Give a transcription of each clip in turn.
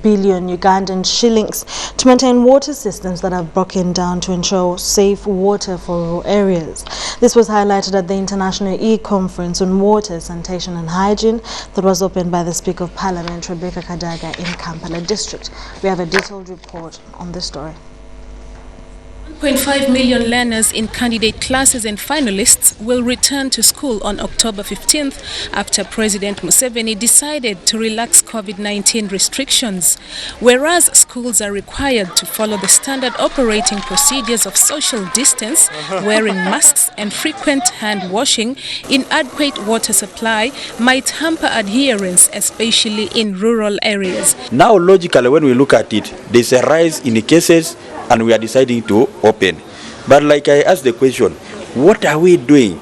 billion Ugandan shillings to maintain water systems that have broken down to ensure safe water for rural areas. This was highlighted at the International E-Conference on Water, Sanitation and Hygiene that was opened by the Speaker of Parliament Rebecca Kadaga in Kampala district. We have a detailed report on this story. 1.5 million learners in candidate classes and finalists will return to school on October 15th after President Museveni decided to relax COVID-19 restrictions. Whereas schools are required to follow the standard operating procedures of social distance, wearing masks and frequent hand washing, inadequate water supply might hamper adherence, especially in rural areas. Now, logically, when we look at it, there's a rise in the cases and we are deciding to open. But like I asked the question, what are we doing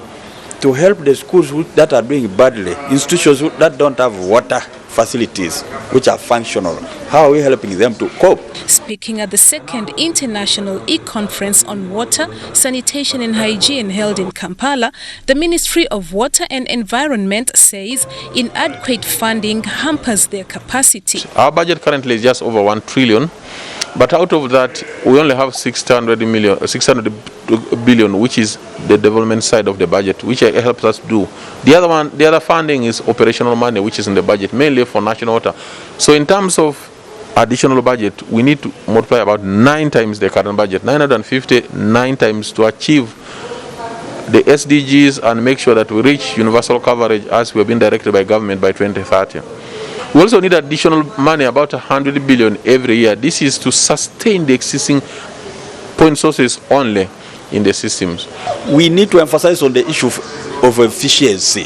to help the schools that are doing badly, institutions that don't have water facilities which are functional? How are we helping them to cope? Speaking at the second International E-Conference on Water, Sanitation and Hygiene held in Kampala, the Ministry of Water and Environment says inadequate funding hampers their capacity. Our budget currently is just over 1 trillion. But out of that, we only have 600 billion, which is the development side of the budget, which helps us do. The other funding is operational money, which is in the budget, mainly for national water. So in terms of additional budget, we need to multiply about 9 times the current budget, 959 times to achieve the SDGs and make sure that we reach universal coverage as we have been directed by government by 2030. We also need additional money, about 100 billion every year. This is to sustain the existing point sources only in the systems. We need to emphasize on the issue of efficiency.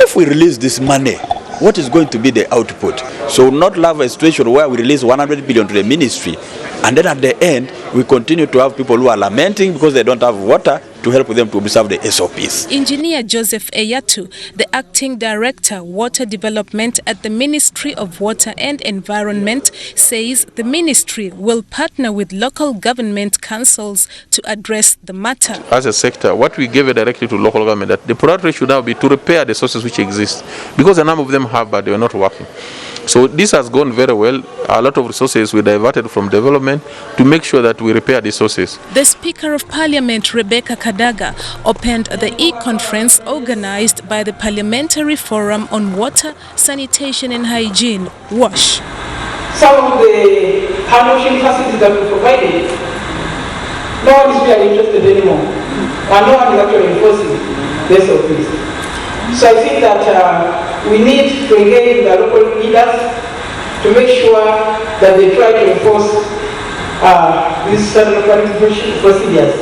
If we release this money, what is going to be the output? So not have a situation where we release 100 billion to the ministry and then at the end we continue to have people who are lamenting because they don't have water to help them to observe the SOPs. Engineer Joseph Eyatu, the Acting Director, Water Development at the Ministry of Water and Environment, says the ministry will partner with local government councils to address the matter. As a sector, what we gave a directive to local government that the priority should now be to repair the sources which exist, because a number of them have, but they are not working. So this has gone very well. A lot of resources were diverted from development to make sure that we repair the sources. The Speaker of Parliament, Rebecca Kadaga, opened the e-conference organized by the Parliamentary Forum on Water, Sanitation and Hygiene, WASH. Some of the hand washing facilities that we provided, no one is really interested anymore, and no one is actually enforcing the SOPs. So I think that we need to engage the local leaders to make sure that they try to enforce these certain procedures.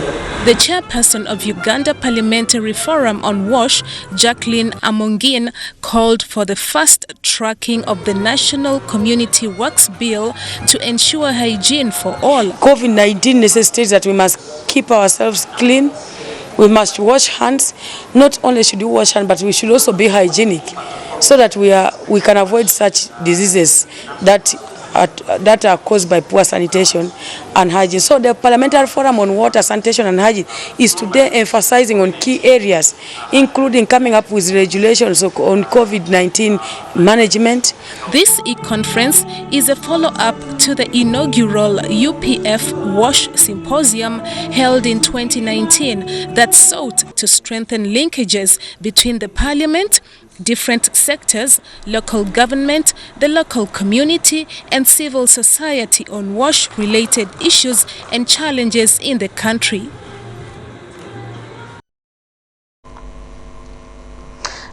The chairperson of Uganda Parliamentary Forum on WASH, Jacqueline Amongin, called for the fast tracking of the National Community Works Bill to ensure hygiene for all. COVID-19 necessitates that we must keep ourselves clean. We must wash hands. Not only should we wash hands, but we should also be hygienic so that we can avoid such diseases that are caused by poor sanitation and hygiene. So the Parliamentary Forum on Water, Sanitation and Hygiene is today emphasizing on key areas, including coming up with regulations on COVID-19 management. This e-conference is a follow-up to the inaugural UPF WASH Symposium held in 2019 that sought to strengthen linkages between the Parliament, different sectors, local government, the local community and civil society on WASH-related issues and challenges in the country.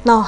Now,